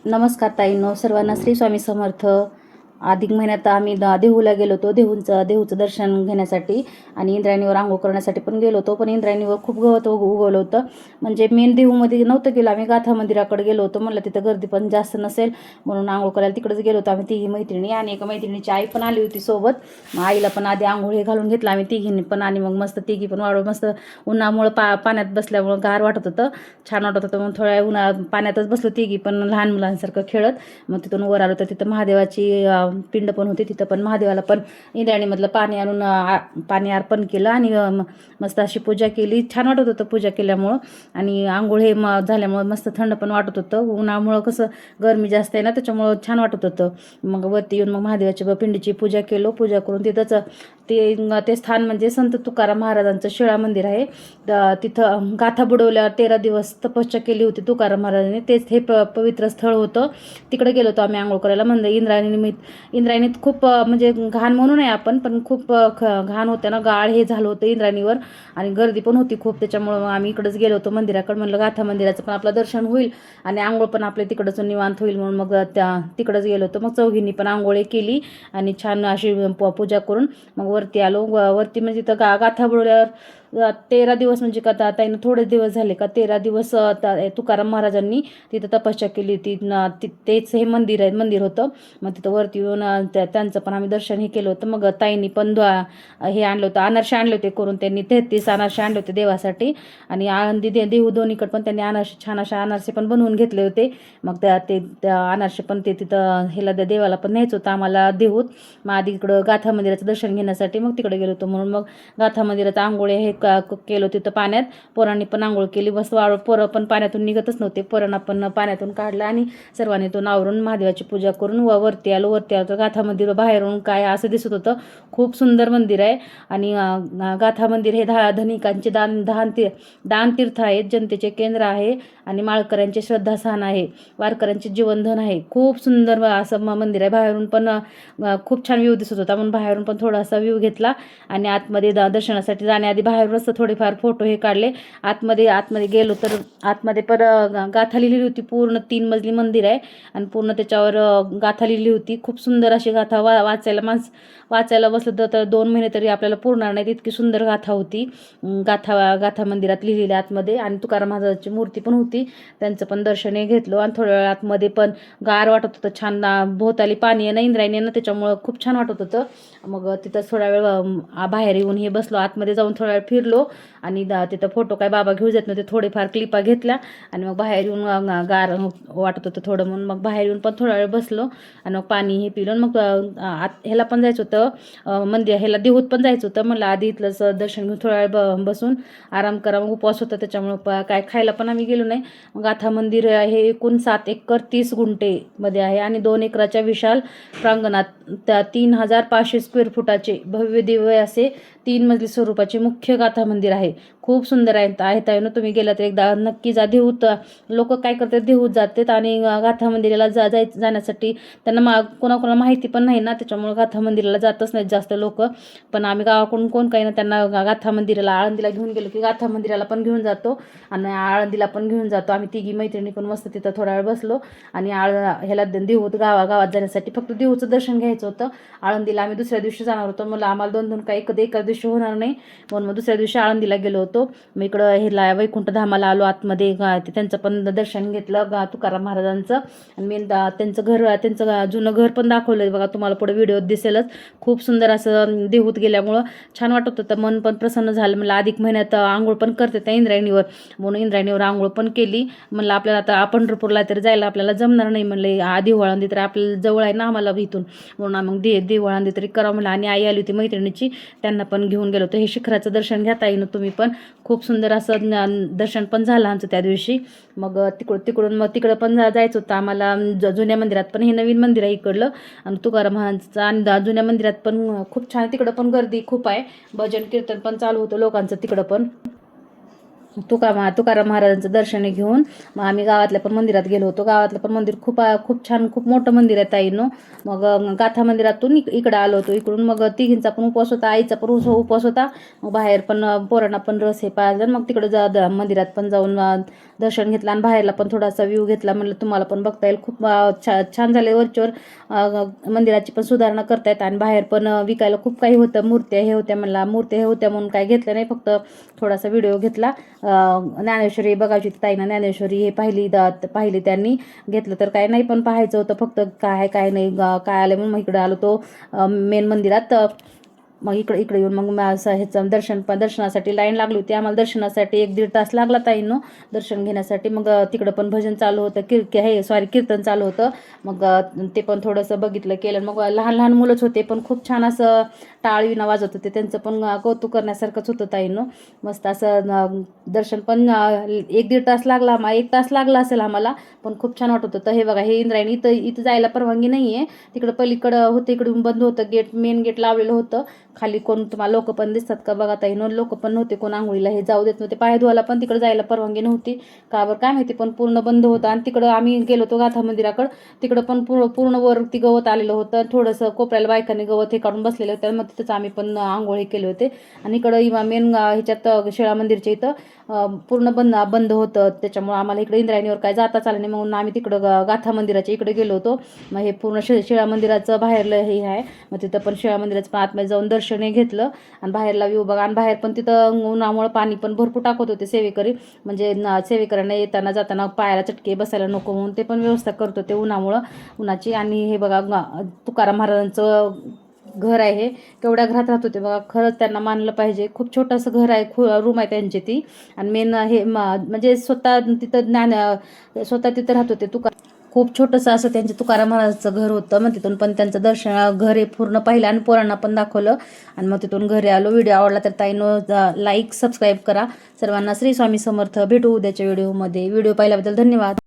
नमस्कार ताईंनो, सर्वांना श्री स्वामी समर्थ. अधिक महिन्यात आम्ही देहूला गेलो होतो. देहूचं दर्शन घेण्यासाठी आणि इंद्रायणीवर आंघोळ करण्यासाठी पण गेलो होतो. पण इंद्रायणीवर खूप गवत उगवलं होतं. म्हणजे मेन देहूमध्ये नव्हतं गेलो आम्ही, गाथा मंदिराकडे गेलो होतो. म्हणलं तिथं गर्दी पण जास्त नसेल म्हणून आंघोळ करायला तिकडेच गेलो होतो आम्ही तिघी मैत्रिणी. आणि एका मैत्रिणीची आई पण आली होती सोबत. मग आईला पण आधी आंघोळ हे घालून घेतलं आम्ही तिघींनी पण. आणि मग मस्त तिघी पण वाढव मस्त उन्हामुळं पाण्यात बसल्यामुळं गार वाटत होतं, छान वाटत होतं. मग थोड्या पाण्यातच बसलो तिघी पण लहान मुलांसारखं खेळत. मग तिथून वर आलो तर तिथं महादेवाची पिंड पण होती. तिथं पण महादेवाला पण इंद्रायणीमधलं पाणी आणून पाणी अर्पण केलं आणि मस्त अशी पूजा केली. छान वाटत होतं पूजा केल्यामुळं. आणि आंघोळ हे झाल्यामुळं मस्त थंड पण वाटत होतं. उन्हामुळं कसं गरमी जास्त आहे ना, त्याच्यामुळं छान वाटत होतं. मग वरती येऊन मग महादेवाच्या पिंडीची पूजा केलो. पूजा करून तिथंच ते स्थान म्हणजे संत तुकाराम महाराजांचं शिळा मंदिर आहे. तिथं गाथा बुडवल्यावर 13 दिवस तपस्या केली होती तुकाराम महाराजांनी. तेच हे पवित्र स्थळ होतं. तिकडे गेलो होतो आम्ही आंघोळ करायला. म्हणजे इंद्रायणीत खूप म्हणजे घाण म्हणू नये आपण, पण खूप घाण होत्या ना, गाळ हे झालं होतं इंद्रायणीवर. आणि गर्दी पण होती खूप. त्याच्यामुळं आम्ही इकडेच गेलो होतो मंदिराकडे. म्हणलं गाथा मंदिराचं पण आपलं दर्शन होईल आणि आंघोळ पण आपल्या तिकडचं निवांत होईल म्हणून मग तिकडंच गेलो होतो. मग चौघींनी पण आंघोळी केली आणि छान अशी पूजा करून मग वरती आलो. वरती म्हणजे तर गाथा बुडवल्यावर 13 दिवस म्हणजे का ताईनं थोडे दिवस झाले का 13 दिवस तुकाराम महाराजांनी तिथं तपस्या केली होती. तेच हे मंदिर होतं. मग तिथं वरती येऊन त्यांचं पण आम्ही दर्शन हे केलं होतं. मग ताईंनी पण हे आणलं होतं, अनारसे आणले होते करून. त्यांनी 33 अनारसे आणले होते देवासाठी. आणि आळंदी देहू दोन्हीकडे पण त्यांनी छान अशा अनारसे पण बनवून घेतले होते. मग त्या अनारसे पण ते तिथं ह्याला देवाला पण न्यायचं होतं आम्हाला देहूत. मग आधी इकडं गाथा मंदिराचं दर्शन घेण्यासाठी मग तिकडे गेलो होतो. म्हणून मग गाथा मंदिराचं आंघोळ हे केलं तिथं पाण्यात. पोरांनी पण आंघोळ केली. बस पोरं पण पाण्यातून निघतच नव्हते. पोरांना पण पाण्यातून काढलं आणि सर्वांनी तो आवरून महादेवाची पूजा करून वरती आलो. तर गाथा मंदिर बाहेरून काय असं दिसत होतं. खूप सुंदर मंदिर आहे. आणि गाथा मंदिर हे धनिकांचे दान तीर्थ आहेत, जनतेचे केंद्र आहे आणि माळकऱ्यांचे श्रद्धास्थान आहे, वारकऱ्यांचे जीवनधन आहे. खूप सुंदर असं मंदिर आहे. बाहेरून पण खूप छान व्ह्यू दिसत होता म्हणून बाहेरून पण थोडासा व्ह्यू घेतला. आणि आतमध्ये दर्शनासाठी जाण्याआधी बाहेरूनच थोडेफार फोटो हे काढले. आतमध्ये गेलो तर आतमध्ये पण गाथा लिहिली होती. पूर्ण 3 मजली मंदिर आहे आणि पूर्ण त्याच्यावर गाथा लिहिली होती. खूप सुंदर अशी गाथा वाचायला बसलं तर 2 महिने तरी आपल्याला पुरणार नाहीत, इतकी सुंदर गाथा होती. गाथा मंदिरात लिहिलेल्या आतमध्ये. आणि तुकाराम महाराजांची मूर्ती पण होती, त्यांचं पण दर्शन घेतलं. आणि थोड्या वेळ आतमध्ये पण गार वाटत होतं, छान. भोवताली पाणी आहे ना इंद्रायणी ना, त्याच्यामुळं खूप छान वाटत होतं. मग तिथं थोडा वेळ बाहेर येऊन हे बसलो. आतमध्ये जाऊन थोडा वेळ फिरलो. आणि तिथं फोटो काय बाबा घेऊ देत नव्हते, थोडेफार क्लिपा घेतल्या. आणि मग बाहेर येऊन गार वाटत होतं थोडं म्हणून मग बाहेर येऊन पण थोडा वेळ बसलो. आणि मग पाणी हे पिलं. मग ह्याला पण जायचं होतं ह्याला देहूत पण जायचं होतं. म्हणलं आधी इथलंच दर्शन घेऊन थोडा वेळ बसून आराम करा. मग उपवास होता त्याच्यामुळं काय खायला पण आम्ही गेलो नाही. मग गाथा मंदिर हे एकूण 7 एकर 30 गुंठे मध्ये आहे आणि 2 एकराच्या विशाल प्रांगणात 3500 स्क्वेअर फुटाचे भव्य दिव्य असे 3 मजली स्वरूपाचे मुख्य गाथा मंदिर आहे. खूप सुंदर आहे ना, तुम्ही गेला तर एकदा नक्की जा. देहूत लोक काय करतात, देहूत जातात आणि गाथा मंदिराला जाण्यासाठी त्यांना कोणाकोणाला माहिती पण नाही ना, त्याच्यामुळे गाथा मंदिराला जातच नाहीत जास्त लोक. पण आम्ही गावाकडून कोण काही ना त्यांना गाथा मंदिराला आळंदीला घेऊन गेलो की गाथा मंदिराला पण घेऊन जातो आणि आळंदीला पण घेऊन जातो. आम्ही तिघी मैत्रिणी पण मस्त तिथं थोडा वेळ बसलो. आणि ह्याला देहूत गावात जाण्यासाठी फक्त देहूचं दर्शन घ्यायचं होतं. आळंदीला आम्ही दुसऱ्या दिवशी जाणार होतो. मला आम्हाला 2 काही एका दिवशी होणार नाही म्हणून मग दुसऱ्या दिवशी आळंदीला गेलो होतो. मग इकडं ह्याला वैकुंठ धामाला आलो. आतमध्ये त्यांचं पण दर्शन घेतलं तुकाराम महाराजांचं. आणि मेन त्यांचं जुनं घर पण दाखवलं बघा, तुम्हाला पुढे व्हिडिओत दिसेलच. खूप सुंदर असं देहूत गेल्यामुळं छान वाटत होतं, मन पण प्रसन्न झालं. मला अधिक महिन्यात आंघोळ पण करते त्या इंद्रायणीवर म्हणून इंद्रायणीवर आंघोळ पण केली. म्हणलं आपल्याला आता पंढरपूरला तर जायला आपल्याला जमणार नाही, म्हणलं आधी वळंदी तर आपल्याला जवळ आहे ना आम्हाला इथून, म्हणून मग देवळांदी तरी करावं म्हणलं. आणि आई आली होती मैत्रिणीची, त्यांना पण घेऊन गेलो होतो. हे शिखराचं दर्शन घेता येईन तुम्ही पण. खूप सुंदर असं दर्शन पण झालं आमचं त्या दिवशी. मग तिकडं पण जायचं होतं आम्हाला जुन्या मंदिरात पण. हे नवीन मंदिर आहे इकडलं आणि तुकाराम महाराजांचं. आणि जुन्या मंदिरात पण खूप छान, तिकडं पण गर्दी खूप आहे. भजन कीर्तन पण चालू होतं लोकांचं तिकडं पण. तुकाराम महाराजांचं दर्शन घेऊन मग आम्ही गावातल्या पण मंदिरात गेलो होतो. गावातलं पण मंदिर खूप छान, खूप मोठं मंदिर आहे ताईंनो. मग गाथा मंदिरातून इकडं आलो होतो. इकडून मग तिघींचा पण उपवास होता, आईचा पण उपवास होता. मग बाहेर पण पोरांना पण रस हे पाहिलं. मग तिकडं मंदिरात पण जाऊन दर्शन घेतलं आणि बाहेरला पण थोडासा व्ह्यू घेतला. म्हणलं तुम्हाला पण बघता येईल. खूप छान झाले. वरच्यावर मंदिराची पण सुधारणा करतायत आणि बाहेर पण विकायला खूप काही होतं. मूर्त्या हे होत्या, म्हणला मूर्त्या हे होत्या म्हणून काय घेतलं नाही, फक्त थोडासा व्हिडिओ घेतला. ज्ञानेश्वरी बघायची ताईनं, ज्ञानेश्वरी हे पाहिली त्यांनी. घेतलं तर काय नाही, पण पाहायचं होतं फक्त काय नाही काय आलं म्हणून मग इकडे आलो तो मेन मंदिरात. मग इकडे येऊन मग असं ह्याचं दर्शनासाठी लाईन लागली होती. आम्हाला दर्शनासाठी 1-1.5 तास लागला ताईंनो दर्शन घेण्यासाठी. मग तिकडं पण भजन चालू होतं, कीर्तन चालू होतं. मग ते पण थोडंसं बघितलं केलं. मग लहान मुलंच होते, पण खूप छान असं टाळीनं वाजत होते. त्यांचं पण कौतुक करण्यासारखंच होतं ताईंनो. मस्त असं दर्शन पण 1-1.5 तास लागला, 1 तास लागला असेल आम्हाला, पण खूप छान वाटत होतं. हे बघा, हे इंद्रायणी इथं जायला परवानगी नाही आहे. तिकडं पलीकडं होतं, इकडून बंद होतं गेट, मेन गेट लावलेलं होतं. खाली कोण तुम्हाला लोक पण दिसतात का बघा ताईंनो, लोक पण नव्हते कोण आंघोळीला हे जाऊ देत नव्हते. पाय धुवायला पण तिकडे जायला परवानगी नव्हती, का बरं काय माहिती, पण पूर्ण बंद होतं. आणि तिकडं आम्ही गेलो होतो गाथा मंदिराकडं, तिकडं पण पूर्ण वरती गवत आलेलं होतं. थोडंसं कोपऱ्याला बायकांनी गवत हे काढून बसलेलं होतं. मग तिथंच आम्ही पण आंघोळी केले होते. आणि इकडं मेन ह्याच्यात शिळा मंदिरच्या इथं पूर्ण बंद होतं. त्याच्यामुळं आम्हाला इकडे इंद्रायणीवर काय जाताच आलं नाही, म्हणून आम्ही तिकडं गाथा मंदिराच्या इकडे गेलो होतो. मग हे पूर्ण शिळा मंदिराचं बाहेरलं हे आहे. मग तिथं पण शिळा मंदिराचं पण आतमध्ये जाऊन दर्शन घेतलं आणि बाहेरला व्ह्यू बघा. आणि बाहेर पण तिथं उन्हामुळं पाणी पण भरपूर टाकत होते सेवेकरी, म्हणजे सेवेकऱ्यांना येताना जाताना पायाला चटके बसायला नको म्हणून ते पण व्यवस्था करत होते उन्हाची. आणि हे बघा तुकाराम महाराजांचं घर आहे, केवढ्या घरात राहत होते बघा. खरंच त्यांना मानलं पाहिजे. खूप छोटंसं घर आहे, रूम आहे त्यांची ती. आणि मेन हे म्हणजे स्वतः तिथं राहत होते. खूप छोटंसं असं त्यांचं तुकाराम महाराजांचं घर होतं. मग तिथून पण त्यांचं घर हे पूर्ण पाहिलं आणि पोरांना पण दाखवलं. आणि मग तिथून घरी आलो. व्हिडिओ आवडला तर ताईंनो लाईक सबस्क्राईब करा. सर्वांना श्री स्वामी समर्थ. भेटू उद्याच्या व्हिडिओमध्ये. व्हिडिओ पाहिल्याबद्दल धन्यवाद.